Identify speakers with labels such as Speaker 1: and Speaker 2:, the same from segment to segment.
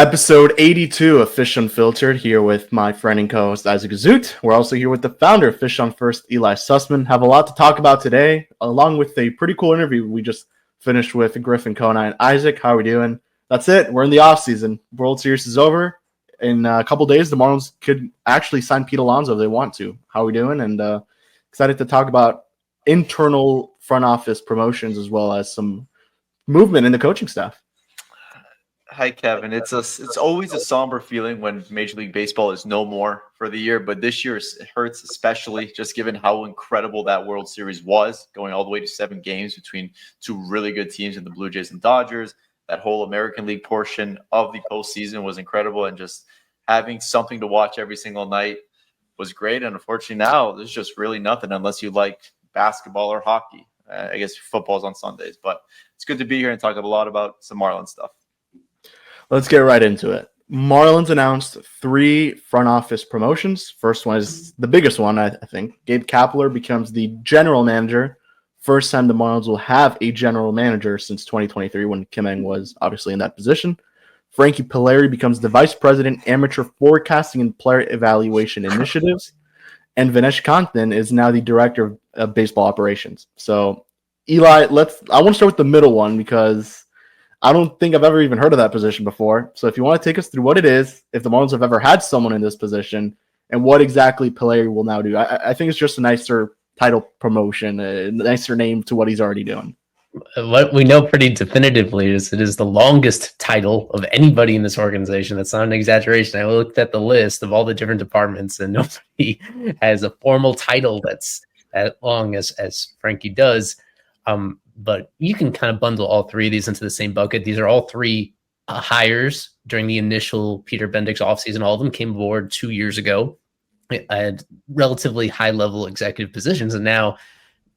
Speaker 1: Episode 82 of Fish Unfiltered, here with my friend and co-host Isaac Azout. We're also here with the founder of Fish on First, Eli Sussman. Have a lot to talk about today, along with a pretty cool interview we just finished with Griffin Conine. Isaac, how are we doing? That's it. We're in the offseason. World Series is over. In a couple days, the Marlins could actually sign Pete Alonso if they want to. How are we doing? And excited to talk about internal front office promotions as well as some movement in the coaching staff.
Speaker 2: Hi, Kevin. It's always a somber feeling when Major League Baseball is no more for the year, but this year it hurts especially just given how incredible that World Series was, going all the way to 7 games between two really good teams in the Blue Jays and Dodgers. That whole American League portion of the postseason was incredible, and just having something to watch every single night was great. And unfortunately now there's just really nothing unless you like basketball or hockey. I guess football's on Sundays, but it's good to be here and talk a lot about some Marlins stuff.
Speaker 1: Let's get right into it. Marlins announced 3 front office promotions. First one is the biggest one, I think. Gabe Kapler becomes the general manager. First time the Marlins will have a general manager since 2023 when Kim Ng was obviously in that position. Frankie Pileri becomes the vice president, amateur forecasting and player evaluation initiatives. And Vinesh Kantan is now the director of baseball operations. So, Eli, I want to start with the middle one because I don't think I've ever even heard of that position before. So if you want to take us through what it is, if the Marlins have ever had someone in this position, and what exactly Pileri will now do. I think it's just a nicer title promotion, a nicer name to what he's already doing.
Speaker 3: What we know pretty definitively is it is the longest title of anybody in this organization. That's not an exaggeration. I looked at the list of all the different departments, and nobody has a formal title that's as long as Frankie does. But you can kind of bundle all 3 of these into the same bucket. These are all 3 hires during the initial Peter Bendix offseason. All of them came aboard 2 years ago at relatively high-level executive positions. And now,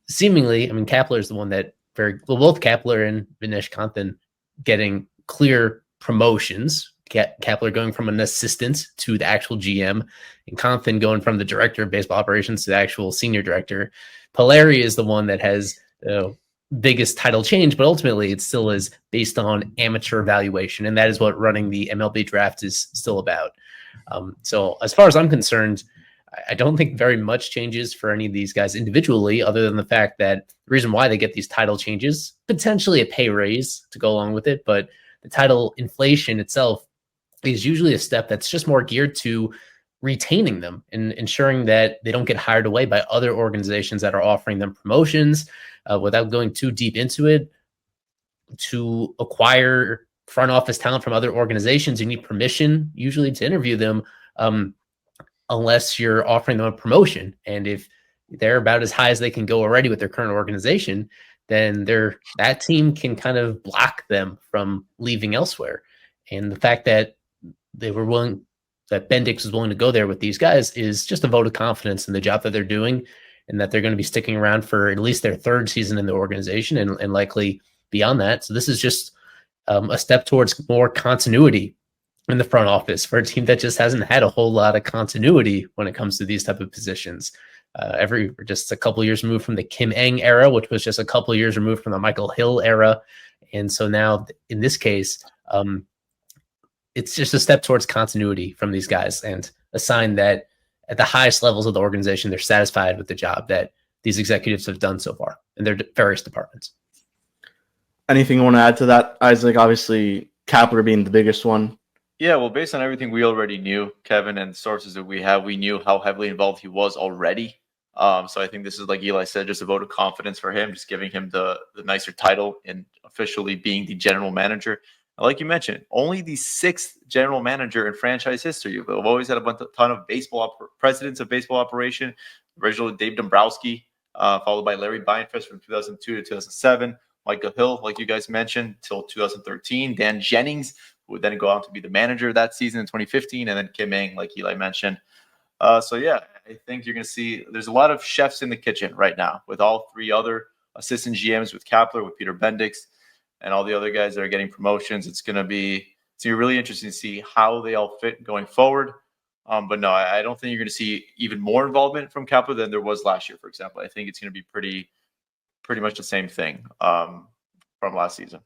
Speaker 3: seemingly, Kapler is the one that both Kapler and Vinesh Kantan getting clear promotions. Kapler going from an assistant to the actual GM, and Kantan going from the director of baseball operations to the actual senior director. Pileri is the one that has biggest title change, but ultimately it still is based on amateur evaluation, and that is what running the MLB draft is still about. So as far as I'm concerned, I don't think very much changes for any of these guys individually, other than the fact that the reason why they get these title changes, potentially a pay raise to go along with it, but the title inflation itself is usually a step that's just more geared to retaining them and ensuring that they don't get hired away by other organizations that are offering them promotions. Without going too deep into it, to acquire front office talent from other organizations, you need permission usually to interview them, unless you're offering them a promotion. And if they're about as high as they can go already with their current organization, then that team can kind of block them from leaving elsewhere. And the fact that that Bendix was willing to go there with these guys is just a vote of confidence in the job that they're doing, and that they're going to be sticking around for at least their 3rd season in the organization and likely beyond that. So this is just a step towards more continuity in the front office for a team that just hasn't had a whole lot of continuity when it comes to these type of positions. Just a couple of years removed from the Kim Ng era, which was just a couple of years removed from the Michael Hill era. And so now in this case, it's just a step towards continuity from these guys, and a sign that at the highest levels of the organization, they're satisfied with the job that these executives have done so far in their various departments.
Speaker 1: Anything you want to add to that, Isaac? Obviously, Kapler being the biggest one.
Speaker 2: Yeah, well, based on everything we already knew, Kevin, and sources that we have, we knew how heavily involved he was already. So I think this is, like Eli said, just a vote of confidence for him, just giving him the nicer title and officially being the general manager. Like you mentioned, only the 6th general manager in franchise history. We've always had a ton of presidents of baseball operation. Originally, Dave Dombrowski, followed by Larry Beinfest from 2002 to 2007. Michael Hill, like you guys mentioned, till 2013. Dan Jennings, who would then go on to be the manager that season in 2015. And then Kim Ng, like Eli mentioned. So, yeah, I think you're going to see there's a lot of chefs in the kitchen right now with all 3 other assistant GMs, with Kapler, with Peter Bendix, and all the other guys that are getting promotions. It's going to be really interesting to see how they all fit going forward. But no, I don't think you're going to see even more involvement from Kapler than there was last year, for example. I think it's going to be pretty much the same thing from last season.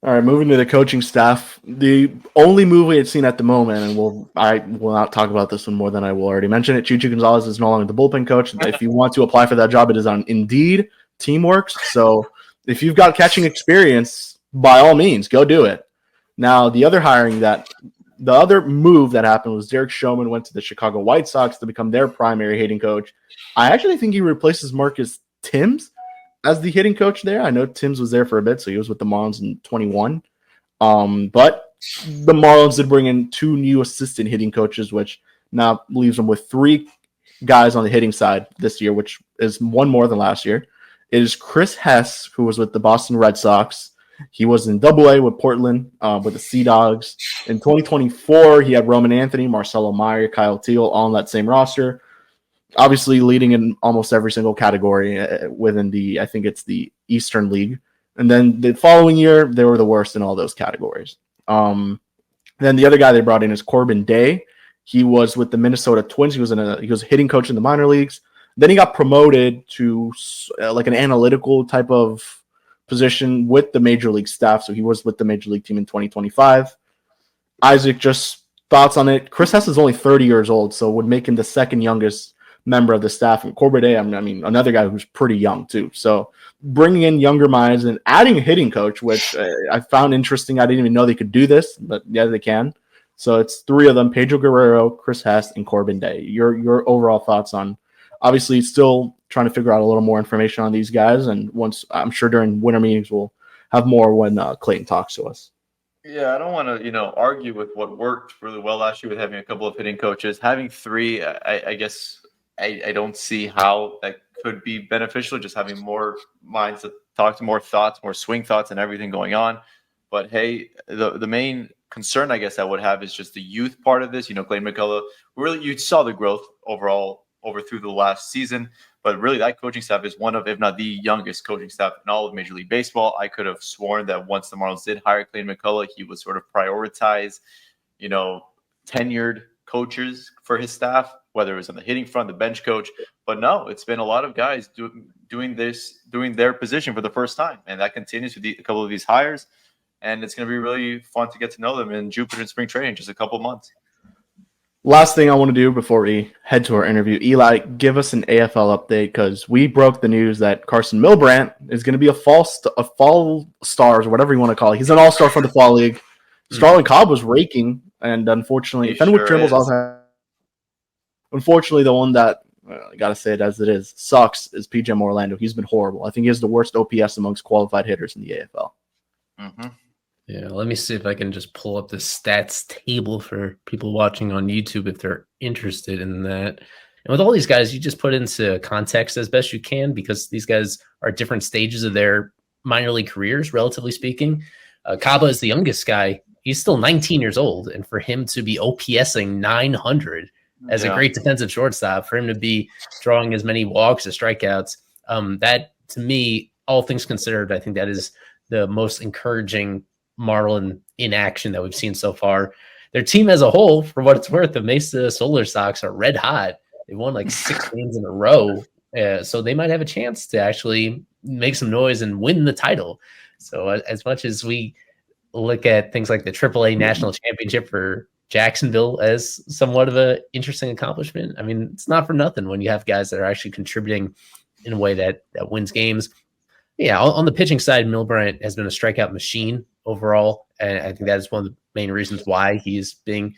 Speaker 1: All right, moving to the coaching staff. The only move we had seen at the moment, and I will not talk about this one more than I will already mention it. Chichi Gonzalez is no longer the bullpen coach. If you want to apply for that job, it is on Indeed, Teamworks. So if you've got catching experience, by all means, go do it. Now, the other move that happened was Derek Showman went to the Chicago White Sox to become their primary hitting coach. I actually think he replaces Marcus Timms as the hitting coach there. I know Timms was there for a bit, so he was with the Marlins in 21. But the Marlins did bring in 2 new assistant hitting coaches, which now leaves them with 3 guys on the hitting side this year, which is 1 more than last year. It is Chris Hess, who was with the Boston Red Sox. He was in Double-A with Portland with the Sea Dogs. In 2024, he had Roman Anthony, Marcelo Meyer, Kyle Teal all on that same roster. Obviously leading in almost every single category within I think it's the Eastern League. And then the following year, they were the worst in all those categories. Then the other guy they brought in is Corbin Day. He was with the Minnesota Twins. He was a hitting coach in the minor leagues. Then he got promoted to like an analytical type of position with the major league staff. So he was with the major league team in 2025. Isaac, just thoughts on it. Chris Hess is only 30 years old, so would make him the second youngest member of the staff. And Corbin Day, I mean, another guy who's pretty young too. So bringing in younger minds and adding a hitting coach, which I found interesting. I didn't even know they could do this, but yeah, they can. So it's 3 of them: Pedro Guerrero, Chris Hess, and Corbin Day. Your overall thoughts on, obviously still trying to figure out a little more information on these guys. And once, I'm sure during winter meetings, we'll have more when Clayton talks to us.
Speaker 2: Yeah, I don't want to, argue with what worked really well last year with having a couple of hitting coaches. Having 3, I guess I don't see how that could be beneficial, just having more minds to talk to, more thoughts, more swing thoughts and everything going on. But hey, the main concern I guess I would have is just the youth part of this. Clayton McCullough, really, you saw the growth overall through the last season, but really that coaching staff is one of, if not the youngest coaching staff in all of Major League Baseball. I could have sworn that once the Marlins did hire Clayton McCullough, he would sort of prioritize, tenured coaches for his staff, whether it was on the hitting front, the bench coach. But no, it's been a lot of guys doing their position for the first time. And that continues with a couple of these hires. And it's going to be really fun to get to know them in Jupiter and spring training, just a couple months.
Speaker 1: Last thing I want to do before we head to our interview, Eli, give us an AFL update, because we broke the news that Carson Milbrandt is going to be a fall stars, or whatever you want to call it. He's an all-star for the fall league. Starlin Cobb was raking, and unfortunately, Fenwick Trimbles also. Unfortunately, the one that I gotta say it as it is sucks is PJ Orlando. He's been horrible. I think he has the worst OPS amongst qualified hitters in the AFL.
Speaker 2: Mm-hmm.
Speaker 3: Yeah, let me see if I can just pull up the stats table for people watching on YouTube if they're interested in that. And with all these guys, you just put into context as best you can, because these guys are at different stages of their minor league careers, relatively speaking. Kaba is the youngest guy. He's still 19 years old. And for him to be OPSing 900 as a great defensive shortstop, for him to be drawing as many walks as strikeouts, that, to me, all things considered, I think that is the most encouraging Marlin in action that we've seen so far. Their team as a whole, for what it's worth, the Mesa Solar Sox are red hot. They won like 6 games in a row. So they might have a chance to actually make some noise and win the title. So as much as we look at things like the AAA National Championship for Jacksonville as somewhat of an interesting accomplishment, I mean, it's not for nothing when you have guys that are actually contributing in a way that wins games. Yeah, on the pitching side, Milbrandt has been a strikeout machine overall, and I think that is one of the main reasons why he's being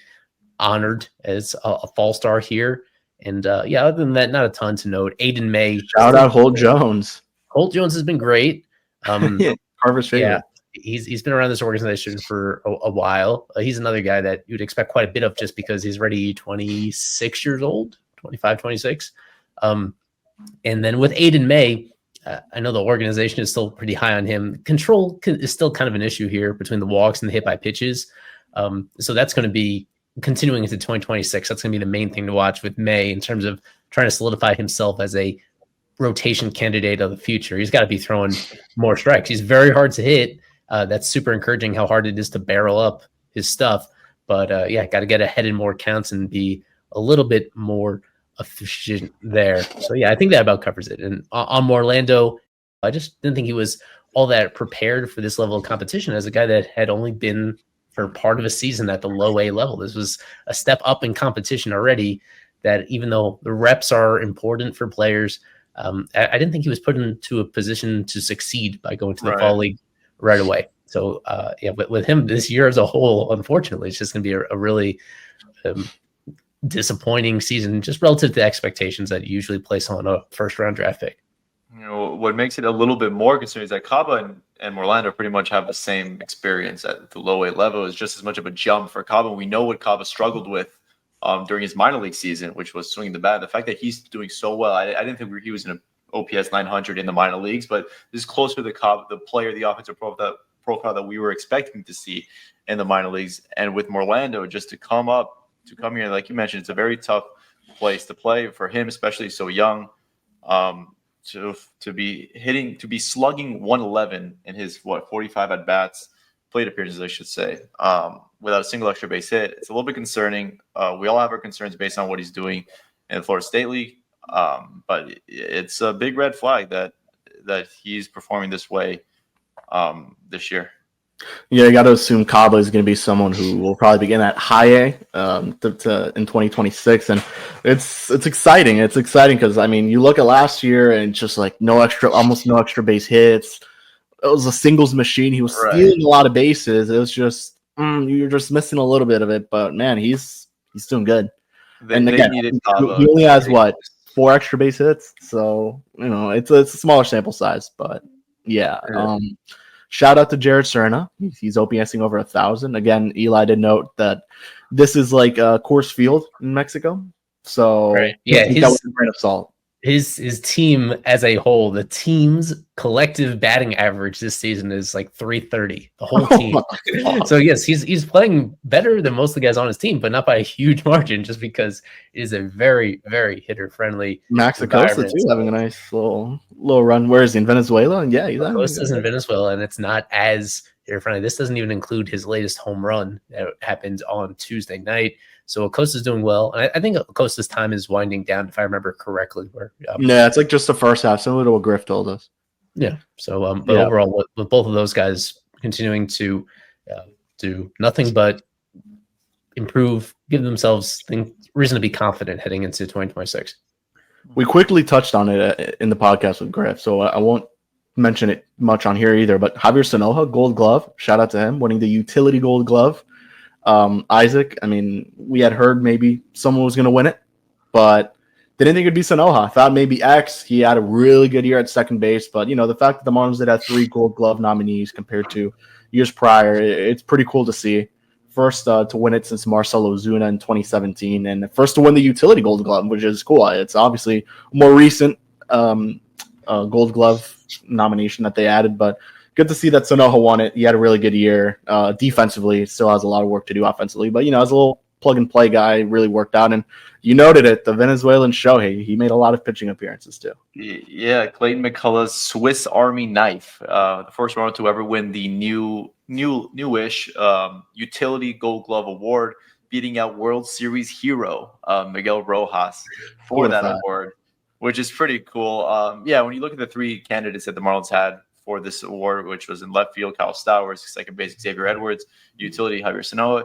Speaker 3: honored as a fall star here. And other than that, not a ton to note. Aiden May.
Speaker 1: Shout out Holt Jones.
Speaker 3: Holt Jones has been great.
Speaker 1: Carver's favorite. Yeah,
Speaker 3: he's been around this organization for a while. He's another guy that you'd expect quite a bit of just because he's already 26 years old, 25, 26. And then with Aiden May, I know the organization is still pretty high on him. Control is still kind of an issue here between the walks and the hit by pitches. So that's going to be continuing into 2026. That's going to be the main thing to watch with May in terms of trying to solidify himself as a rotation candidate of the future. He's got to be throwing more strikes. He's very hard to hit. That's super encouraging how hard it is to barrel up his stuff. But got to get ahead in more counts and be a little bit more efficient there. So I think that about covers it. And on Orlando, I just didn't think he was all that prepared for this level of competition as a guy that had only been for part of a season at the low A level. This was a step up in competition already, that even though the reps are important for players, I didn't think he was put into a position to succeed by going to the fall league right away. So with him this year as a whole, unfortunately, it's just going to be a really disappointing season, just relative to expectations that you usually place on a first round draft pick.
Speaker 2: What makes it a little bit more concerning is that Caba and Orlando pretty much have the same experience at the low A level. It's just as much of a jump for Caba. We know what Caba struggled with during his minor league season, which was swinging the bat. The fact that he's doing so well, I didn't think he was in an OPS 900 in the minor leagues, but this is closer to the player, the offensive profile that we were expecting to see in the minor leagues. And with Orlando, just to come here, like you mentioned, it's a very tough place to play for him, especially so young. To be slugging 111 in his 45 at bats, plate appearances, I should say, without a single extra base hit, it's a little bit concerning. We all have our concerns based on what he's doing in the Florida State League, but it's a big red flag that he's performing this way this year.
Speaker 1: Yeah, you got to assume Caba is going to be someone who will probably begin at high A in 2026, and it's exciting. It's exciting because you look at last year and just like almost no extra base hits. It was a singles machine. He was stealing a lot of bases. It was just you're just missing a little bit of it. But man, he's doing good. He only has 4 extra base hits, so it's a smaller sample size. But yeah. Shout out to Jared Serna. He's OPSing over 1,000. Again, Eli did note that this is like a Coors Field in Mexico. So that was a grain of salt.
Speaker 3: His team as a whole, the team's collective batting average this season is like 330. The whole team. So yes, he's playing better than most of the guys on his team, but not by a huge margin, just because it is a very, very hitter friendly.
Speaker 1: Max Acosta too, having a nice little run. Where is he, in Venezuela? And he's
Speaker 3: Acosta's in Venezuela, and it's not as hitter friendly. This doesn't even include his latest home run that happened on Tuesday night. So Acosta's doing well, and I think Acosta's time is winding down, if I remember correctly.
Speaker 1: It's like just the first half, similar to what Griff told us.
Speaker 3: Yeah. So, overall, with both of those guys continuing to do nothing but improve, give themselves reason to be confident heading into 2026.
Speaker 1: We quickly touched on it in the podcast with Griff, so I won't mention it much on here either. But Javier Sanoja, Gold Glove, shout out to him, winning the utility Gold Glove. Isaac, we had heard maybe someone was going to win it, but didn't think it'd be Sanoja. I thought maybe X. He had a really good year at second base, but the fact that the Marlins did have 3 Gold Glove nominees compared to years prior, it's pretty cool to see. First to win it since Marcelo Ozuna in 2017, and first to win the utility Gold Glove, which is cool. It's obviously a more recent Gold Glove nomination that they added, but good to see that Sanoja won it. He had a really good year defensively. Still has a lot of work to do offensively, but as a little plug-and-play guy, really worked out. And you noted it, the Venezuelan Shohei, he made a lot of pitching appearances too.
Speaker 2: Yeah, Clayton McCullough's Swiss Army knife, the first Marlin to ever win the newish utility Gold Glove award, beating out World Series hero Miguel Rojas for that award, which is pretty cool. When you look at the 3 candidates that the Marlins had for this award, which was in left field, Kyle Stowers, second base, Xavier Edwards, utility, Javier Sanoja.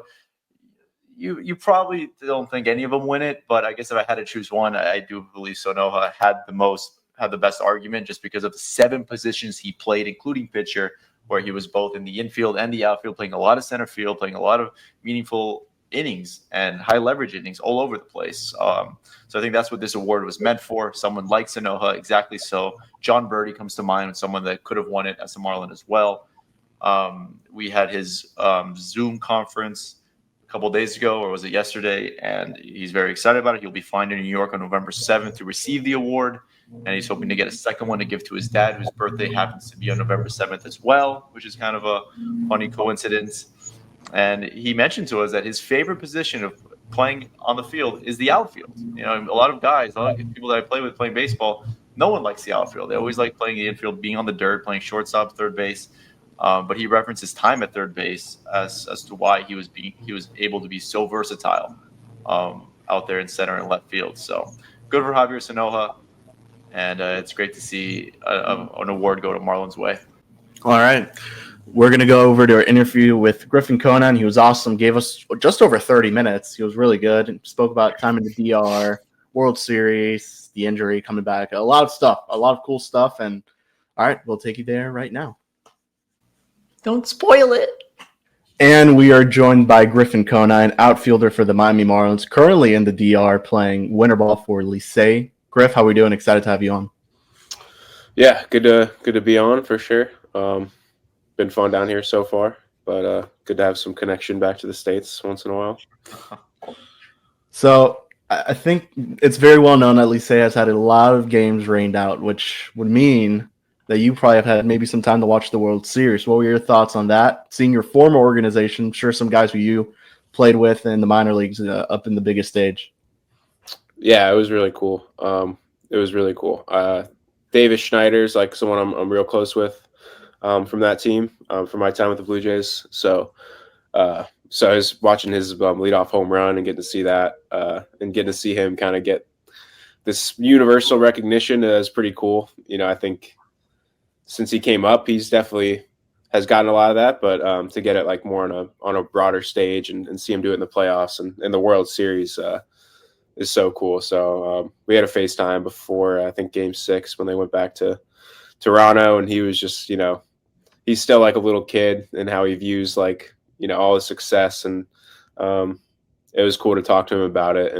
Speaker 2: You probably don't think any of them win it, but I guess if I had to choose one, I do believe Sanoja had the best argument, just because of the 7 positions he played, including pitcher, where he was both in the infield and the outfield, playing a lot of center field, playing a lot of meaningful innings and high leverage innings all over the place. So I think that's what this award was meant for. Someone like Sanoja, exactly so. John Birdie comes to mind, someone that could have won it as a Marlin as well. We had his Zoom conference a couple of days ago, or was it yesterday? And he's very excited about it. He'll be flying to New York on November 7th to receive the award. And he's hoping to get a second one to give to his dad, whose birthday happens to be on November 7th as well, which is kind of a funny coincidence. And he mentioned to us that his favorite position of playing on the field is the outfield. A lot of people that I play with playing baseball, no one likes the outfield. They always like playing the infield, being on the dirt, playing shortstop, third base. But he referenced his time at third base as to why he was able to be so versatile out there in center and left field. So good for Javier Sanoja, and it's great to see an award go to Marlins' way.
Speaker 1: All right. We're going to go over to our interview with Griffin Conine. He was awesome. Gave us just over 30 minutes. He was really good and spoke about time in the DR, World Series, the injury coming back, a lot of stuff, a lot of cool stuff. And all right, we'll take you there right now.
Speaker 3: Don't spoil it.
Speaker 1: And we are joined by Griffin Conine, outfielder for the Miami Marlins, currently in the DR playing winter ball for Licey. Griff, how are we doing? Excited to have you on.
Speaker 4: Yeah, good to be on for sure. Been fun down here so far, but good to have some connection back to the States once in a while.
Speaker 1: So I think it's very well known that Licey has had a lot of games rained out, which would mean that you probably have had maybe some time to watch the World Series. What were your thoughts on that? Seeing your former organization, I'm sure some guys who you played with in the minor leagues up in the biggest stage.
Speaker 4: Yeah, it was really cool. Davis Schneider's like someone I'm real close with from that team, from my time with the Blue Jays. So I was watching his leadoff home run and getting to see that and getting to see him kind of get this universal recognition is pretty cool. You know, I think since he came up, he's definitely has gotten a lot of that, but to get it like more on a broader stage and see him do it in the playoffs and in the World Series is so cool. So we had a FaceTime before I think Game 6 when they went back to Toronto, and he was just, you know, he's still like a little kid and how he views like, you know, all the success, and it was cool to talk to him about it,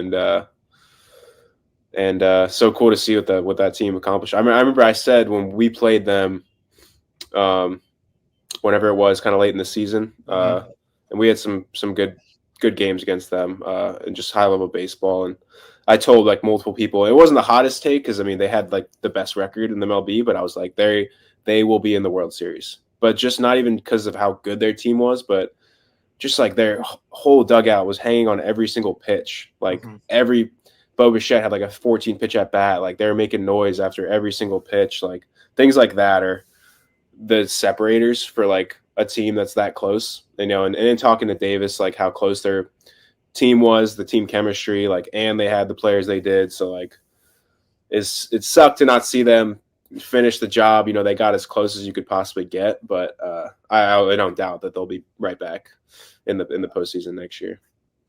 Speaker 4: and so cool to see what that team accomplished. I remember I said when we played them, whenever it was kind of late in the season, and we had some good games against them and just high level baseball. And I told like multiple people, it wasn't the hottest take because I mean they had like the best record in the MLB, but I was like they will be in the World Series, but just not even because of how good their team was, but just like their whole dugout was hanging on every single pitch. Like every Bo Bichette had like a 14 pitch at bat. Like they were making noise after every single pitch. Like things like that are the separators for like a team that's that close, you know, and in talking to Davis, like how close their team was, the team chemistry, like, and they had the players they did. So like it sucked to not see them finish the job. You know, they got as close as you could possibly get, but I don't doubt that they'll be right back in the postseason next year.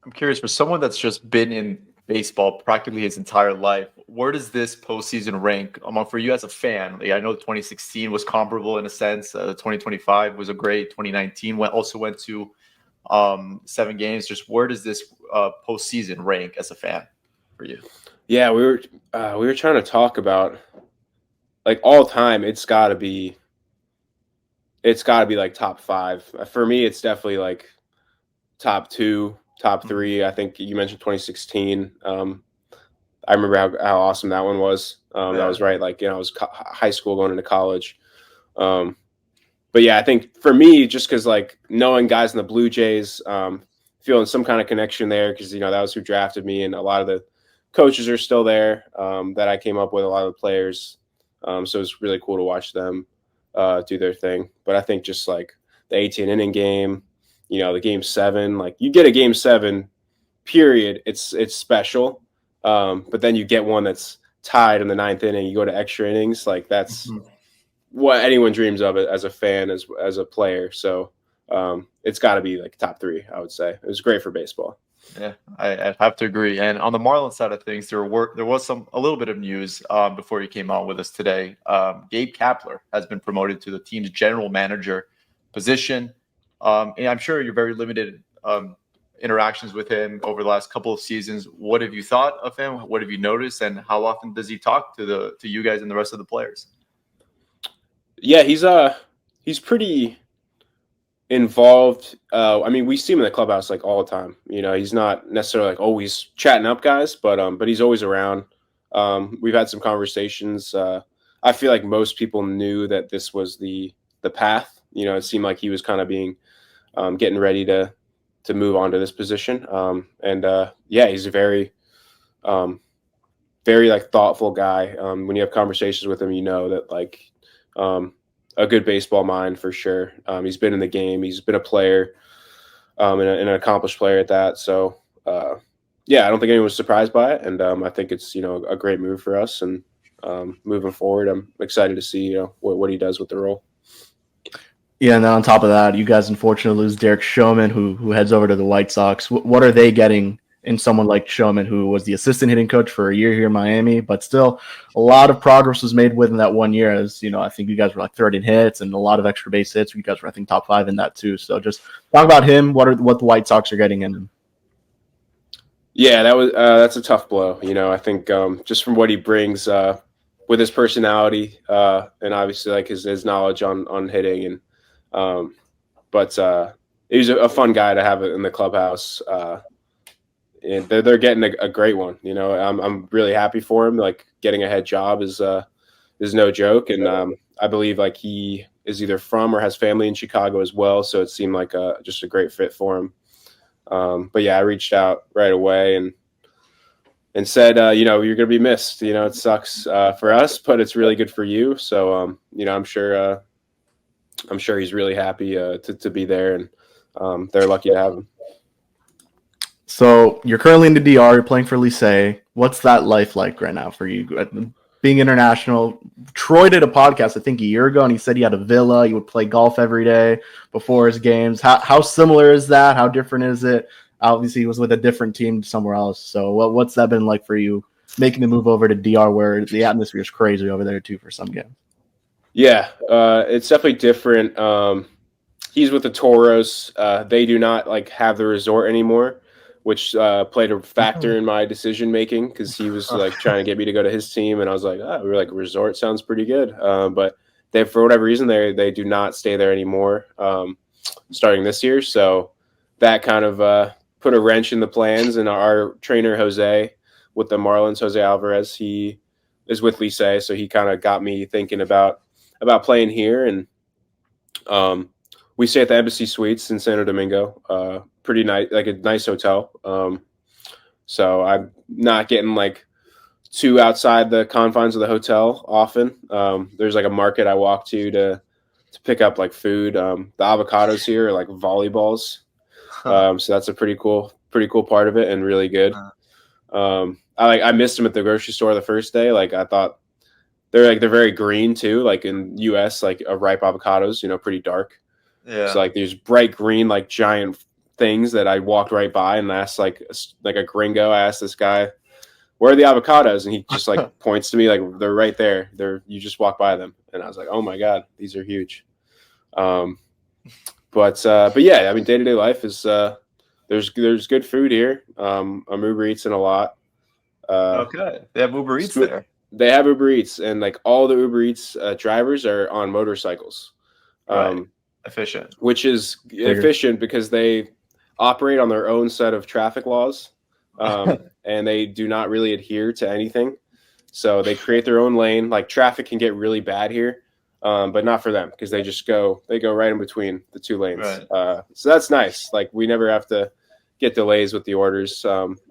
Speaker 2: I'm curious, for someone that's just been in baseball practically his entire life, where does this postseason rank for you as a fan? Like, I know 2016 was comparable in a sense. 2025 was a great. 2019 also went to 7 games. Just where does this postseason rank as a fan for you?
Speaker 4: Yeah, we were trying to talk about like all time. It's got to be like top 5 for me. It's definitely like top 2. Top 3, I think you mentioned 2016. I remember how awesome that one was. That was right. Like, you know, I was high school going into college. But yeah, I think for me, just because like knowing guys in the Blue Jays, feeling some kind of connection there, because, you know, that was who drafted me, and a lot of the coaches are still there that I came up with, a lot of the players. So it's really cool to watch them do their thing. But I think just like the 18-inning game, you know, the Game 7, like you get a Game 7, period. It's special. But then you get one that's tied in the 9th inning. You go to extra innings. Like that's what anyone dreams of as a fan, as a player. So it's got to be like top 3, I would say. It was great for baseball.
Speaker 2: Yeah, I have to agree. And on the Marlins side of things, there was a little bit of news before you came on with us today. Gabe Kapler has been promoted to the team's general manager position. And I'm sure you're very limited interactions with him over the last couple of seasons. What have you thought of him? What have you noticed? And how often does he talk to you guys and the rest of the players?
Speaker 4: Yeah, he's pretty involved. I mean, we see him in the clubhouse like all the time. You know, he's not necessarily like always chatting up guys, but he's always around. We've had some conversations. I feel like most people knew that this was the path. You know, it seemed like he was kind of getting ready to move on to this position. Yeah, he's a very like thoughtful guy. When you have conversations with him, you know that like a good baseball mind for sure. He's been in the game. He's been a player and an accomplished player at that. So yeah, I don't think anyone was surprised by it. And I think it's, you know, a great move for us. And moving forward, I'm excited to see, you know, what he does with the role.
Speaker 1: Yeah, and then on top of that, you guys unfortunately lose Derek Showman, who heads over to the White Sox. What are they getting in someone like Showman, who was the assistant hitting coach for a year here in Miami, but still a lot of progress was made within that 1 year. As you know, I think you guys were like third in hits and a lot of extra base hits. You guys were, I think, top 5 in that too. So just talk about him. What the White Sox are getting in him.
Speaker 4: Yeah, that's a tough blow. I think just from what he brings with his personality and obviously like his knowledge on hitting but he's a fun guy to have in the clubhouse. And they're getting a great one. I'm really happy for him. Like getting a head job is no joke, and I believe like he is either from or has family in Chicago as well. So it seemed like just a great fit for him. But yeah, I reached out right away and said, you're going to be missed. It sucks for us, but it's really good for you. So I'm sure he's really happy to be there, and they're lucky to have him.
Speaker 1: So you're currently in the DR. You're playing for Licey. What's that life like right now for you? Being international. Troy did a podcast, I think, a year ago, and he said he had a villa. He would play golf every day before his games. How similar is that? How different is it? Obviously, he was with a different team somewhere else. So what's that been like for you, making the move over to DR, where the atmosphere is crazy over there too for some games?
Speaker 4: Yeah, it's definitely different. He's with the Toros. They do not like have the resort anymore, which played a factor in my decision making because he was like trying to get me to go to his team, and I was like, we're like resort sounds pretty good, but they for whatever reason they do not stay there anymore starting this year. So that kind of put a wrench in the plans. And our trainer Jose with the Marlins, Jose Alvarez, he is with Licey, so he kind of got me thinking about playing here, and we stay at the Embassy Suites in Santo Domingo. Pretty nice, like a nice hotel. So I'm not getting like too outside the confines of the hotel often. There's like a market I walk to pick up like food. The avocados here are like volleyballs. So that's a pretty cool part of it, and really good. I missed them at the grocery store the first day. Like I thought they're very green too. Like in US, like ripe avocados, pretty dark.
Speaker 2: Yeah.
Speaker 4: So like these bright green, like giant things that I walked right by and asked like a gringo. I asked this guy, "Where are the avocados?" And he just like points to me like they're right there. You just walk by them, and I was like, "Oh my god, these are huge." But yeah, I mean, day-to-day life is there's good food here. I'm Uber Eats a lot.
Speaker 2: Okay, they have Uber Eats there.
Speaker 4: They have Uber Eats, and like all the Uber Eats drivers are on motorcycles.
Speaker 2: Right. Efficient.
Speaker 4: Which is efficient because they operate on their own set of traffic laws, and they do not really adhere to anything. So they create their own lane. Like traffic can get really bad here, but not for them because they go right in between the two lanes.
Speaker 2: Right.
Speaker 4: So that's nice. Like we never have to get delays with the orders.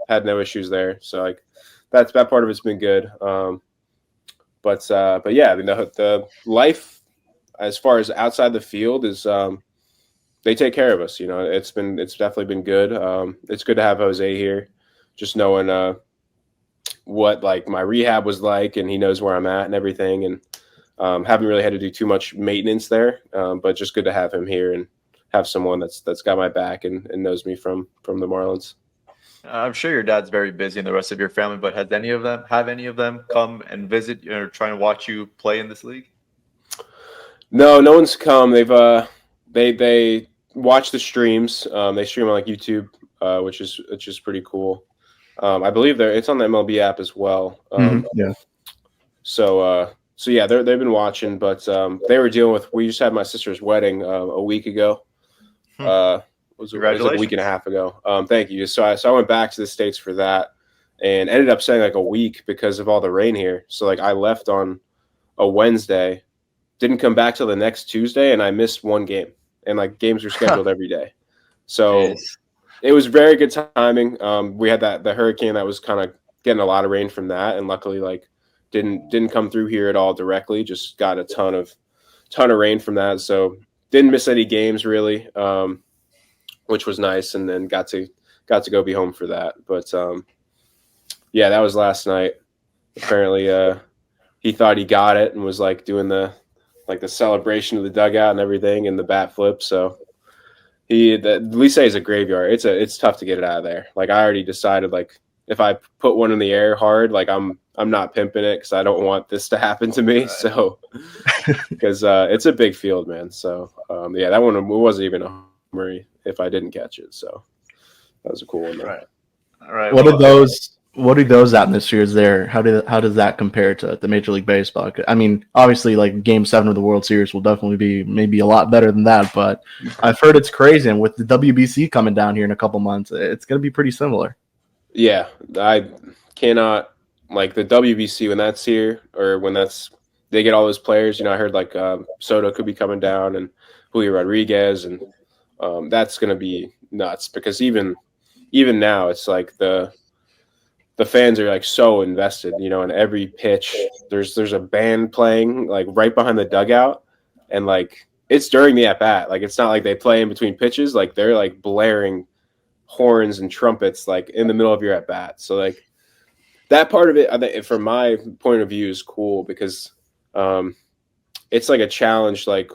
Speaker 4: Had no issues there. So like that part of it's been good. But yeah, I mean, the life as far as outside the field is they take care of us. It's definitely been good. It's good to have Jose here, just knowing what like my rehab was like, and he knows where I'm at and everything, and haven't really had to do too much maintenance there, but just good to have him here and have someone that's got my back and knows me from the Marlins.
Speaker 2: I'm sure your dad's very busy and the rest of your family, but have any of them come and visit or try and watch you play in this league?
Speaker 4: No one's come. They've they watch the streams. They stream on like YouTube, which is pretty cool. I believe it's on the MLB app as well.
Speaker 1: Yeah.
Speaker 4: So yeah, they've been watching, but they were dealing with. We just had my sister's wedding a week ago. It was like a week and a half ago. Thank you. So I went back to the States for that, and ended up staying like a week because of all the rain here. So like I left on a Wednesday. Didn't come back till the next Tuesday, and I missed one game. And like games were scheduled every day, so it was very good timing. We had the hurricane that was kind of getting a lot of rain from that, and luckily like didn't come through here at all directly. Just got a ton of rain from that, so didn't miss any games really, which was nice. And then got to go be home for that. But yeah, that was last night. Apparently, he thought he got it and was like doing the like the celebration of the dugout and everything, and the bat flip. So the Licey is a graveyard. It's tough to get it out of there. Like I already decided, like if I put one in the air hard, like I'm not pimping it because I don't want this to happen to me. So because it's a big field, man. So yeah, that one wasn't even a homer if I didn't catch it. So that was a cool one.
Speaker 2: Right. All right.
Speaker 1: What are those atmospheres there? How does that compare to the Major League Baseball? I mean, obviously, like Game 7 of the World Series will definitely be maybe a lot better than that. But I've heard it's crazy, and with the WBC coming down here in a couple months, it's going to be pretty similar.
Speaker 4: Yeah, I cannot like the WBC when that's here or when they get all those players. You know, I heard like Soto could be coming down and Julio Rodriguez, and that's going to be nuts because even now it's like the fans are like so invested, you know, in every pitch. There's a band playing like right behind the dugout, and like it's during the at bat. Like it's not like they play in between pitches. Like they're like blaring horns and trumpets like in the middle of your at bat. So like that part of it, I think, from my point of view, is cool because it's like a challenge, like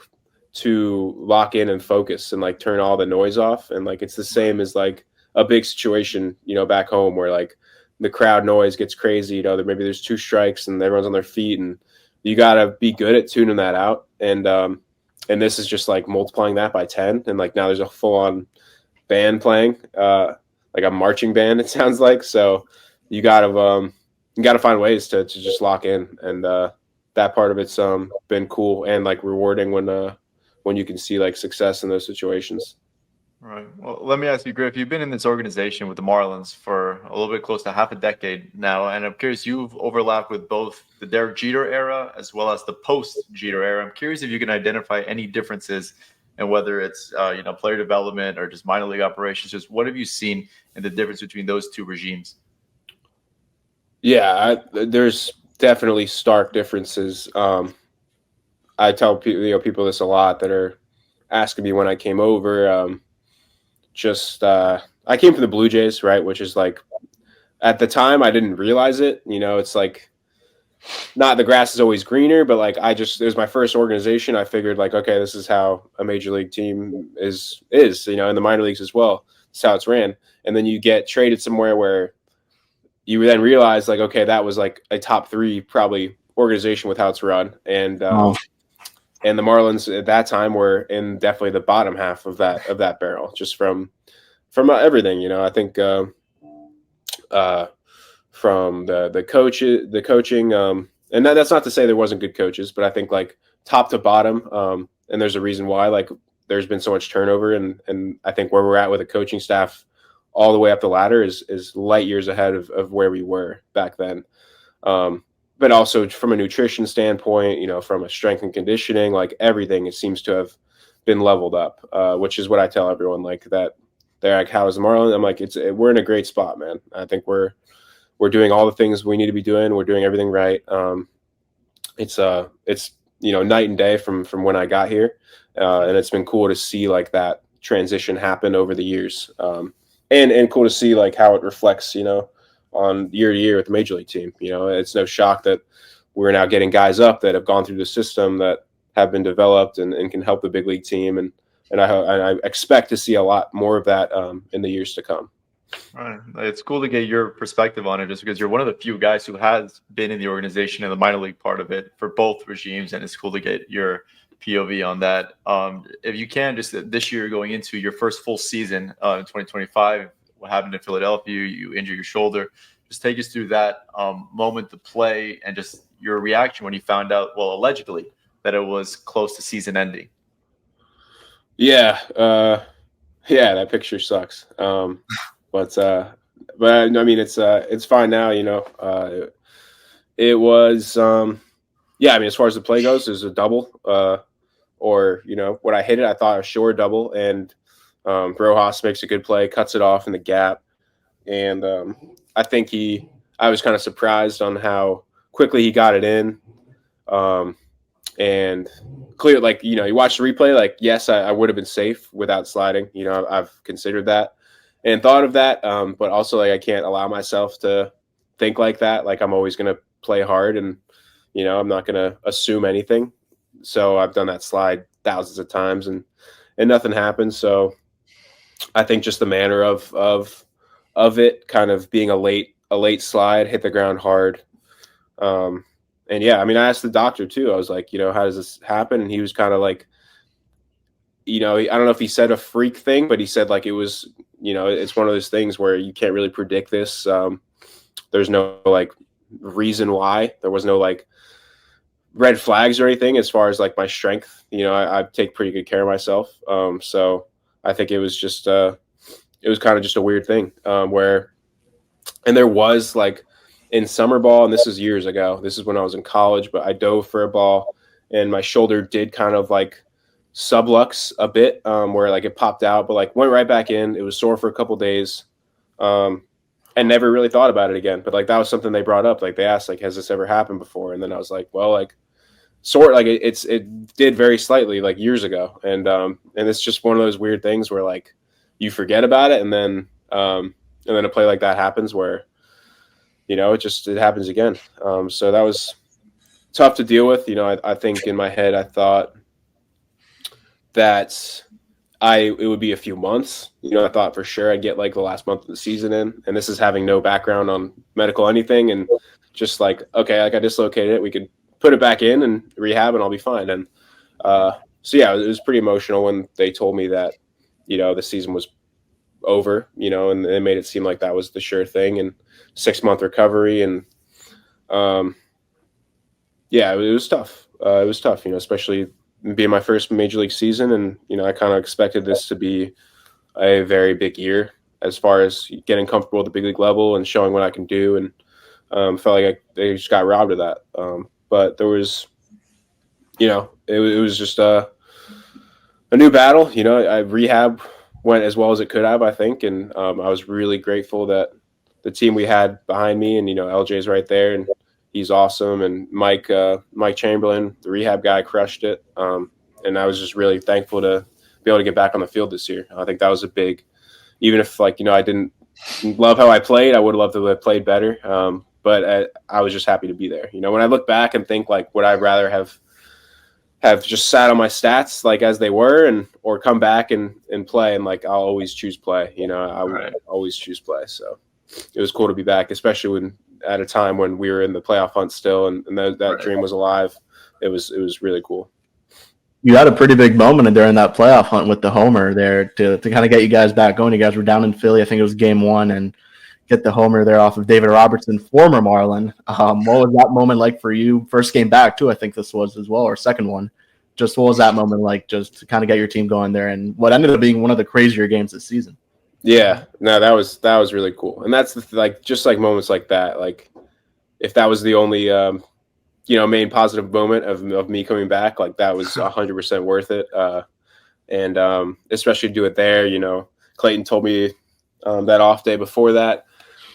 Speaker 4: to lock in and focus and like turn all the noise off. And like it's the same as like a big situation, you know, back home where like the crowd noise gets crazy, you know, maybe there's 2 strikes and everyone's on their feet, and you got to be good at tuning that out. And this is just like multiplying that by 10. And like now there's a full on band playing, like a marching band, it sounds like. So you gotta find ways to just lock in. And that part of it's been cool and like rewarding when you can see like success in those situations.
Speaker 2: Right. Well, let me ask you, Griff, you've been in this organization with the Marlins for a little bit close to half a decade now, and I'm curious, you've overlapped with both the Derek Jeter era as well as the post-Jeter era. I'm curious if you can identify any differences, and whether it's player development or just minor league operations. Just what have you seen in the difference between those two regimes?
Speaker 4: Yeah, there's definitely stark differences. I tell people this a lot that are asking me when I came over. I came from the Blue Jays, right? Which is like, at the time I didn't realize it. You know, it's like not the grass is always greener, but like it was my first organization. I figured like, okay, this is how a major league team is, you know, in the minor leagues as well. That's how it's ran. And then you get traded somewhere where you then realize like, okay, that was like a top 3 probably organization with how it's run. And and the Marlins at that time were in definitely the bottom half of that barrel, just from everything, you know. I think from the coaching, and that's not to say there wasn't good coaches, but I think like top to bottom, and there's a reason why like there's been so much turnover, and I think where we're at with a coaching staff all the way up the ladder is light years ahead of where we were back then. But also from a nutrition standpoint, you know, from a strength and conditioning, like everything, it seems to have been leveled up, which is what I tell everyone, like that they're like, how is the Marlins? I'm like, we're in a great spot, man. I think we're doing all the things we need to be doing. We're doing everything right. It's you know, night and day from when I got here. And it's been cool to see like that transition happen over the years. And cool to see like how it reflects, you know, on year to year with the major league team. You know, it's no shock that we're now getting guys up that have gone through the system, that have been developed and can help the big league team. And I expect to see a lot more of that in the years to come.
Speaker 2: All right. It's cool to get your perspective on it, just because you're one of the few guys who has been in the organization and the minor league part of it for both regimes. And it's cool to get your POV on that. If you can, just this year going into your first full season in 2025, what happened in Philadelphia, you injured your shoulder. Just take us through that moment to play and just your reaction when you found out, well, allegedly, that it was close to season ending.
Speaker 4: Yeah, that picture sucks. But I mean, it's fine now. You know, it was I mean, as far as the play goes, it was a double. Or you know, when I hit it, I thought a sure double, and Rojas makes a good play, cuts it off in the gap, and I think I was kind of surprised on how quickly he got it in, and clear, like, you know, you watch the replay, like, yes, I would have been safe without sliding. You know, I've considered that and thought of that, but also like I can't allow myself to think like that. Like I'm always going to play hard, and you know, I'm not going to assume anything. So I've done that slide thousands of times and nothing happened. So I think just the manner of it kind of being a late slide, hit the ground hard. And yeah, I mean, I asked the doctor too. I was like, how does this happen? And he was kind of like, I don't know if he said a freak thing, but he said like it was, it's one of those things where you can't really predict this. There's no like reason why. There was no like red flags or anything as far as like my strength. I take pretty good care of myself. So I think it was just it was kind of just a weird thing where, and there was like in summer ball, and this is years ago. This is when I was in college, but I dove for a ball and my shoulder did kind of like sublux a bit where like it popped out, but like went right back in. It was sore for a couple days and never really thought about it again. But like that was something they brought up. Like they asked, like, has this ever happened before? And then I was like, well, like sort like it did very slightly like years ago. And it's just one of those weird things where like you forget about it and then a play like that happens where, it happens again. So that was tough to deal with. I think in my head, I thought that it would be a few months. I thought for sure I'd get like the last month of the season in, and this is having no background on medical anything, and just like, okay, like I dislocated it, we could put it back in and rehab and I'll be fine. And so yeah, it was pretty emotional when they told me that, the season was over, and they made it seem like that was the sure thing and 6-month recovery. And yeah, it was tough. It was tough, especially being my first major league season. And, I kind of expected this to be a very big year as far as getting comfortable at the big league level and showing what I can do. And felt like they just got robbed of that. But there was, it was just a new battle. Rehab went as well as it could have, I think. And I was really grateful that the team we had behind me, and, LJ's right there and he's awesome. And Mike Chamberlain, the rehab guy, crushed it. And I was just really thankful to be able to get back on the field this year. I think that was a big, even if like, I didn't love how I played, I would have loved to have played better. But I was just happy to be there. When I look back and think like, would I rather have just sat on my stats like as they were or come back and play, and like I'll always choose play. I would always choose play. So it was cool to be back, especially at a time when we were in the playoff hunt still, and that dream was alive. It was really cool.
Speaker 1: You had a pretty big moment during that playoff hunt with the homer there to kind of get you guys back going. You guys were down in Philly. I think it was game 1, and get the homer there off of David Robertson, former Marlin. What was that moment like for you? First game back too, I think this was as well, or second one. Just what was that moment like, just to kind of get your team going there, and what ended up being one of the crazier games this season?
Speaker 4: Yeah, no, that was really cool. And that's just like moments like that. Like if that was the only, main positive moment of me coming back, like that was 100% worth it. And especially do it there, Clayton told me that off day before that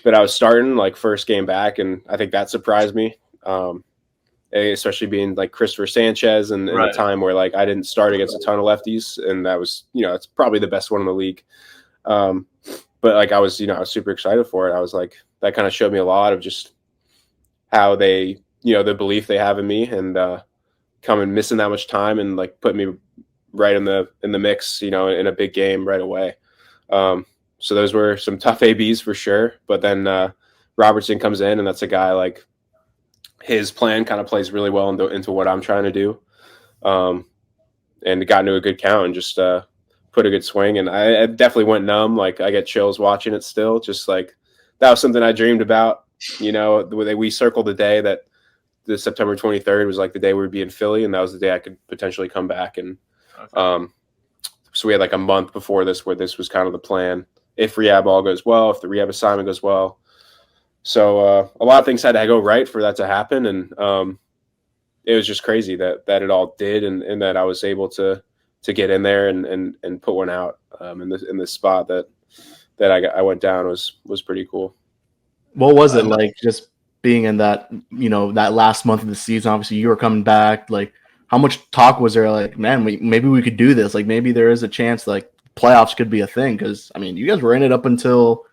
Speaker 4: I was starting like first game back. And I think that surprised me. Especially being like Christopher Sanchez and a time where like I didn't start against a ton of lefties. And that was, it's probably the best one in the league. But like I was super excited for it. I was like, that kind of showed me a lot of just how they, the belief they have in me, and coming missing that much time and like putting me right in the mix, in a big game right away. So those were some tough ABs for sure. But then Robertson comes in, and that's a guy like his plan kind of plays really well into what I'm trying to do. And got into a good count and just put a good swing. And I definitely went numb. Like I get chills watching it still. Just like that was something I dreamed about. We circled the day that the September 23rd was like the day we would be in Philly, and that was the day I could potentially come back. And so we had like a month before this where this was kind of the plan. If rehab all goes well, if the rehab assignment goes well. So a lot of things had to go right for that to happen. And it was just crazy that it all did, and that I was able to get in there and put one out in this spot that I went down was pretty cool.
Speaker 1: What was it like just being in that, that last month of the season? Obviously you were coming back. Like how much talk was there? Like, man, maybe we could do this. Like maybe there is a chance like playoffs could be a thing. Cause I mean, you guys were in it up until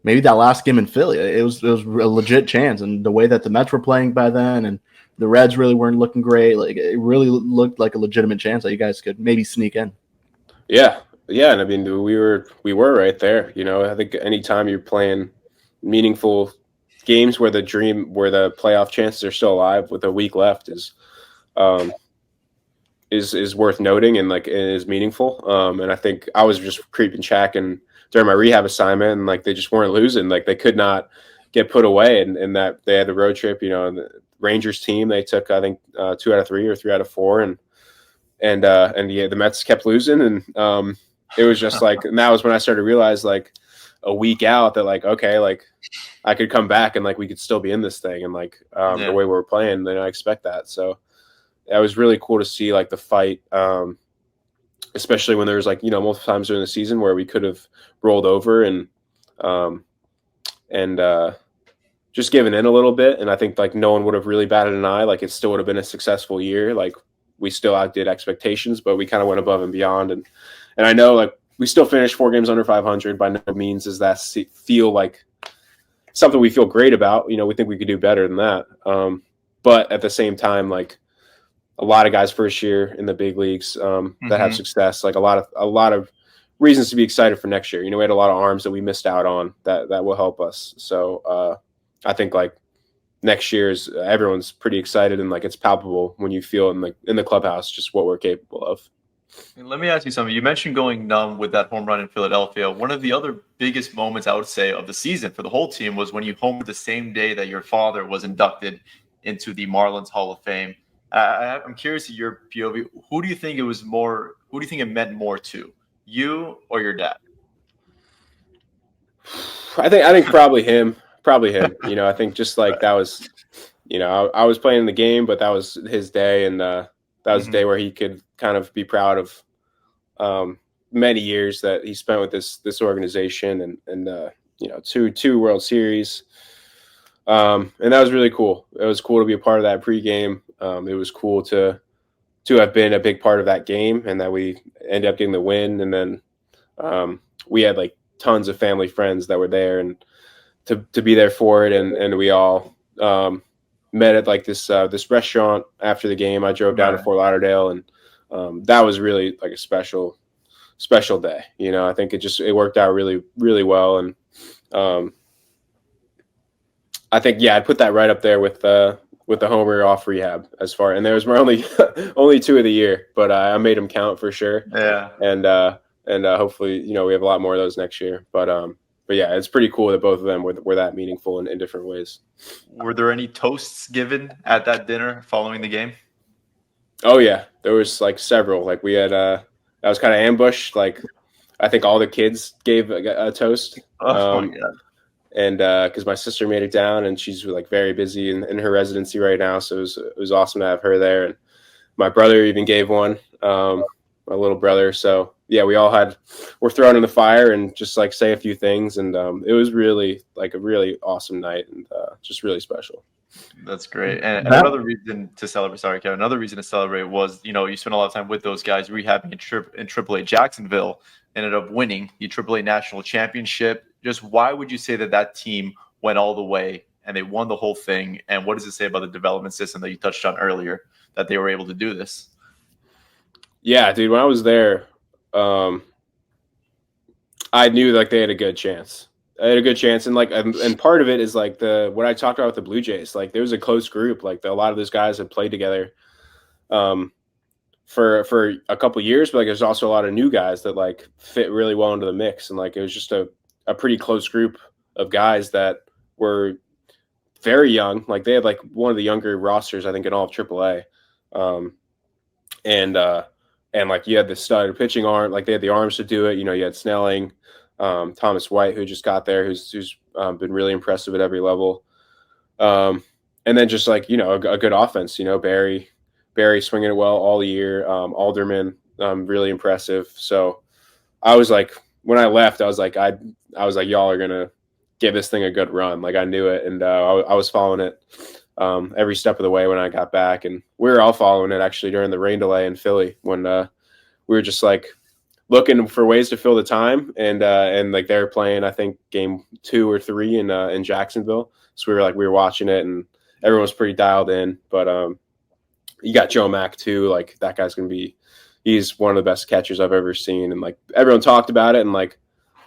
Speaker 1: maybe that last game in Philly. It was a legit chance. And the way that the Mets were playing by then, and The Reds really weren't looking great. Like it really looked like a legitimate chance that you guys could maybe sneak in.
Speaker 4: Yeah, yeah, and I mean we were right there. You know, I think anytime you're playing meaningful games where the playoff chances are still alive with a week left is worth noting and like is meaningful. And I think I was just creeping check and during my rehab assignment, and like they just weren't losing. Like they could not get put away, and that they had the road trip. You know, and the Rangers team they took I think 2 out of 3 or 3 out of 4, and yeah, the Mets kept losing, and it was just like, and that was when I started to realize like a week out that like okay, like I could come back and like we could still be in this thing, and like the way we were playing, then I expect that. So that was really cool to see like the fight, especially when there was like, you know, multiple times during the season where we could have rolled over and just given in a little bit. And I think like no one would have really batted an eye. Like it still would have been a successful year. Like we still outdid expectations, but we kind of went above and beyond. And I know like we still finished 4 games under 500. By no means does that feel like something we feel great about. You know, we think we could do better than that. But at the same time, like a lot of guys first year in the big leagues that have success, like a lot of reasons to be excited for next year. You know, we had a lot of arms that we missed out on that will help us. So I think like next year's everyone's pretty excited and like it's palpable when you feel in the clubhouse just what we're capable of.
Speaker 2: Let me ask you something. You mentioned going numb with that home run in Philadelphia. One of the other biggest moments I would say of the season for the whole team was when you homered the same day that your father was inducted into the Marlins Hall of Fame. I'm curious to your POV. Who do you think it meant more to, you or your dad?
Speaker 4: I think probably him. You know, I think just like that was, you know, I was playing the game, but that was his day, and that was a day where he could kind of be proud of many years that he spent with this organization, and you know, two World Series. And that was really cool. It was cool to be a part of that pregame. It was cool to have been a big part of that game, and that we ended up getting the win. And then we had like tons of family friends that were there, and to be there for it. And we all met at like this restaurant after the game. I drove down to Fort Lauderdale, and that was really like a special day. You know, I think it worked out really, really well. And I think, yeah, I'd put that right up there with the homer off rehab as far. And there was my only 2 of the year, but I made them count for sure.
Speaker 2: Yeah.
Speaker 4: And hopefully, you know, we have a lot more of those next year. But yeah, it's pretty cool that both of them were that meaningful in different ways.
Speaker 2: Were there any toasts given at that dinner following the game?
Speaker 4: Oh yeah, there was like several. Like we had that was kind of ambushed. Like I think all the kids gave a toast.
Speaker 2: Oh my God.
Speaker 4: And because my sister made it down, and she's like very busy in her residency right now, so it was awesome to have her there. And my brother even gave one, my little brother. So yeah, we're thrown in the fire and just like say a few things, and it was really like a really awesome night, and just really special.
Speaker 2: That's great. And another reason to celebrate, sorry, Kevin, another reason to celebrate was, you know, you spent a lot of time with those guys rehabbing in AAA Jacksonville, ended up winning the AAA National Championship. Just why would you say that team went all the way and they won the whole thing? And what does it say about the development system that you touched on earlier that they were able to do this? Yeah,
Speaker 4: dude, when I was there, I knew like they had a good chance. And like, and part of it is like what I talked about with the Blue Jays. Like there was a close group. Like a lot of those guys have played together for a couple years, but like there's also a lot of new guys that like fit really well into the mix. And like it was just a pretty close group of guys that were very young. Like they had like one of the younger rosters, I think, in all of AAA. And like you had the stud pitching arm, like they had the arms to do it. You know, you had Snelling, Thomas White, who just got there, who's been really impressive at every level. And then just like, you know, a good offense, you know, Barry swinging it well all year. Alderman, really impressive. So I was like, when I left, I was like, y'all are going to give this thing a good run. Like I knew it. And I was following it every step of the way when I got back. And we were all following it actually during the rain delay in Philly when we were just like looking for ways to fill the time. And like they were playing, I think, game 2 or 3 in Jacksonville. So we were watching it. And everyone's pretty dialed in. But you got Joe Mack too. Like that guy's going to be, he's one of the best catchers I've ever seen. And like everyone talked about it, and like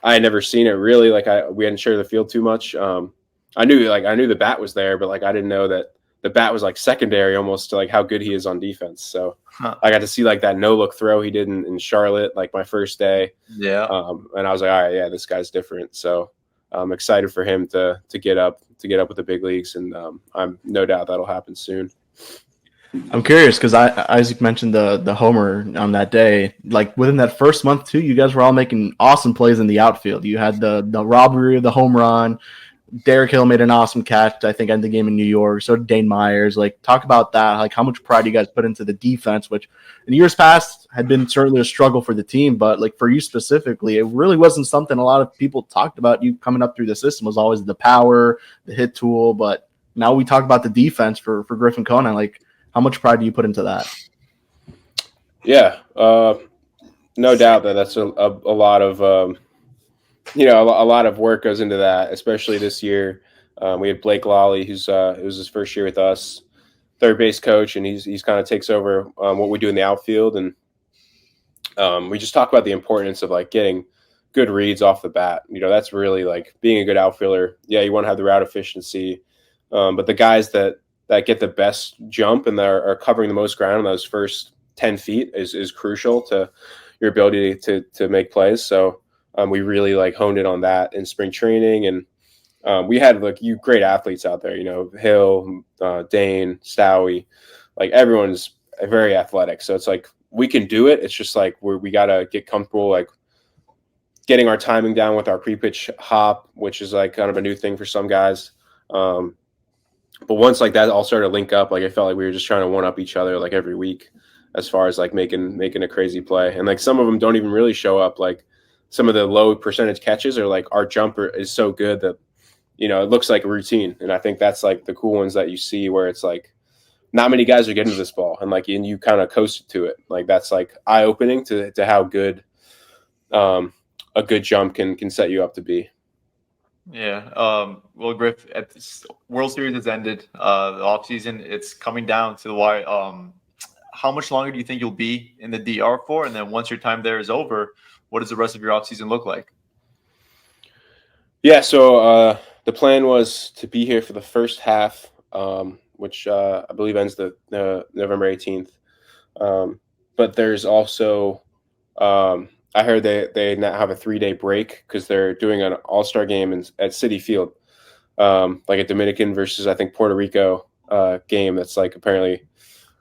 Speaker 4: I had never seen it really. Like we hadn't shared the field too much. I knew the bat was there, but like I didn't know that the bat was like secondary almost to like how good he is on defense. So I got to see like that no look throw he did in Charlotte, like my first day.
Speaker 2: Yeah.
Speaker 4: And I was like, all right, yeah, this guy's different. So I'm excited for him to get up with the big leagues, and I'm no doubt that'll happen soon.
Speaker 1: I'm curious because Isaac mentioned the homer on that day. Like within that first month too, you guys were all making awesome plays in the outfield. You had the robbery of the home run. Derek Hill made an awesome catch, I think, at the game in New York. So did Dane Myers. Like, talk about that. Like, how much pride you guys put into the defense, which in years past had been certainly a struggle for the team. But, like, for you specifically, it really wasn't something a lot of people talked about. You coming up through the system was always the power, the hit tool. But now we talk about the defense for Griffin Conine. Like, how much pride do you put into that?
Speaker 4: Yeah, no doubt that's a lot of a lot of work goes into that, especially this year. We had Blake Lawley, who's it was his first year with us, third base coach, and he's kind of takes over what we do in the outfield, and we just talk about the importance of like getting good reads off the bat. That's really like being a good outfielder. Yeah, you want to have the route efficiency, but the guys that get the best jump and that are covering the most ground in those first 10 feet is crucial to your ability to make plays. So we really like honed in on that in spring training, and we had like great athletes out there. Hill, Dane, Stowie, like everyone's very athletic. So it's like we can do it. It's just like we gotta get comfortable like getting our timing down with our pre-pitch hop, which is like kind of a new thing for some guys. But once like that all started to link up, like I felt like we were just trying to one up each other like every week as far as like making a crazy play, and like some of them don't even really show up. Like some of the low percentage catches are like our jumper is so good that, it looks like a routine. And I think that's like the cool ones that you see where it's like not many guys are getting to this ball and you kind of coasted to it. Like that's like eye opening to how good a good jump can set you up to be.
Speaker 2: Yeah. Well, Griff, at this World Series has ended. The offseason, it's coming down to the wire. How much longer do you think you'll be in the DR for? And then once your time there is over, what does the rest of your offseason look like?
Speaker 4: Yeah, so the plan was to be here for the first half, which I believe ends the November 18th. But there's also I heard they now have a 3-day break because they're doing an all-star game at Citi Field, like a Dominican versus I think Puerto Rico game. That's like apparently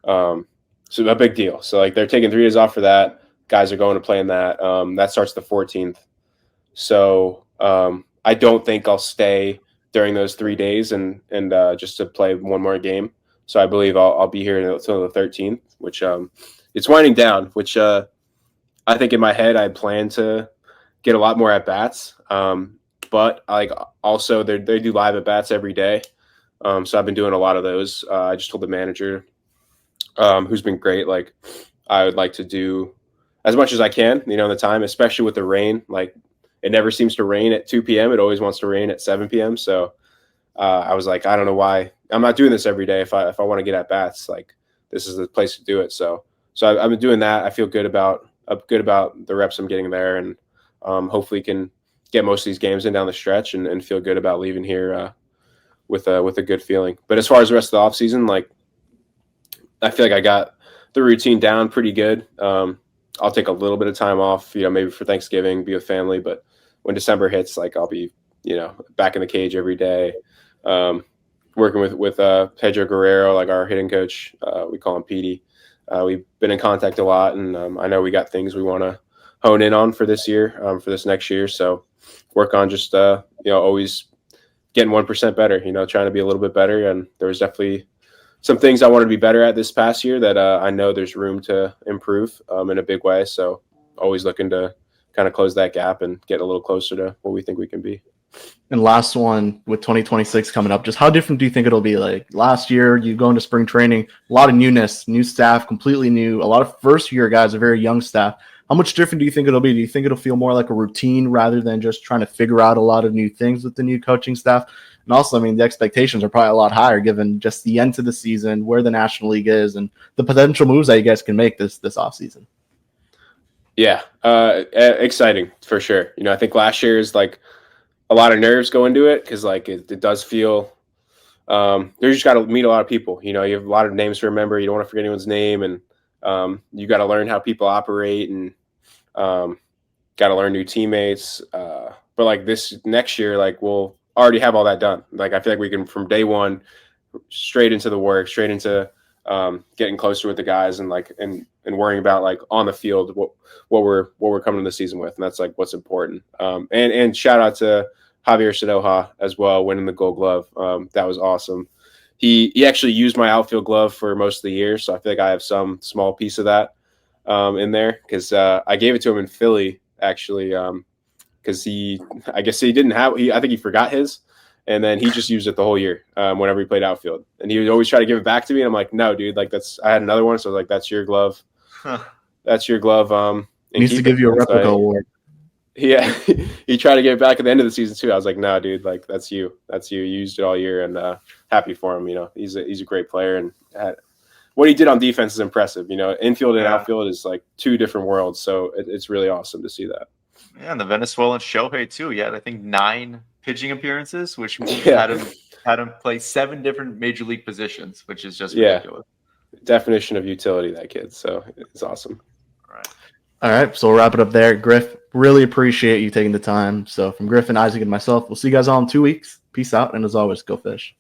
Speaker 4: so a big deal. So like they're taking 3 days off for that. Guys are going to play in that. That starts the 14th. So I don't think I'll stay during those 3 days and just to play one more game. So I believe I'll be here until the 13th, which it's winding down, which I think in my head I plan to get a lot more at bats. But also they do live at bats every day. So I've been doing a lot of those. I just told the manager, who's been great, like I would like to do as much as I can, in the time, especially with the rain. Like it never seems to rain at 2 p.m. It always wants to rain at 7 p.m. So I was like, I don't know why I'm not doing this every day. If I want to get at bats, like this is the place to do it. So I've been doing that. I feel good about the reps I'm getting there, and hopefully can get most of these games in down the stretch and feel good about leaving here with a good feeling. But as far as the rest of the offseason, like I feel like I got the routine down pretty good. I'll take a little bit of time off, maybe for Thanksgiving, be with family. But when December hits, like I'll be, back in the cage every day, working with Pedro Guerrero, like our hitting coach. We call him Petey. We've been in contact a lot, and I know we got things we want to hone in on for this year, for this next year. So work on just, always getting 1% better, trying to be a little bit better. And there was definitely some things I wanted to be better at this past year that I know there's room to improve in a big way. So always looking to kind of close that gap and get a little closer to what we think we can be.
Speaker 1: And last one with 2026 coming up, just how different do you think it'll be? Like last year, you go into spring training, a lot of newness, new staff, completely new, a lot of first-year guys, a very young staff. How much different do you think it'll be? Do you think it'll feel more like a routine rather than just trying to figure out a lot of new things with the new coaching staff? And also, I mean, the expectations are probably a lot higher given just the end of the season, where the National League is, and the potential moves that you guys can make this offseason.
Speaker 4: Yeah, exciting for sure. I think last year is like a lot of nerves go into it because like it does feel you just got to meet a lot of people. You have a lot of names to remember. You don't want to forget anyone's name, and you got to learn how people operate and got to learn new teammates. But like this next year, like we'll already have all that done. Like I feel like we can from day one straight into the work, straight into getting closer with the guys and like and worrying about like on the field what we're coming to the season with, and that's like what's important. And shout out to Javier Sanoja as well, winning the Gold Glove. That was awesome. He actually used my outfield glove for most of the year, so I feel like I have some small piece of that in there because I gave it to him in Philly actually because I think he forgot his. And then he just used it the whole year whenever he played outfield. And he would always try to give it back to me. And I'm like, no, dude, like I had another one. So I was like, that's your glove. That's your glove.
Speaker 1: He needs to give you a replica award.
Speaker 4: Yeah. He tried to give it back at the end of the season too. I was like, no, dude, like that's you. You used it all year, and happy for him. He's a great player, and what he did on defense is impressive. Infield and outfield is like two different worlds. So it's really awesome to see that.
Speaker 2: Yeah, and the Venezuelan Shohei too. He had, I think, 9 pitching appearances, which had him play 7 different major league positions, which is just ridiculous.
Speaker 4: Definition of utility, that kid. So it's awesome.
Speaker 1: All right, so we'll wrap it up there. Griff, really appreciate you taking the time. So from Griffin, Isaac, and myself, we'll see you guys all in 2 weeks. Peace out, and as always, go fish.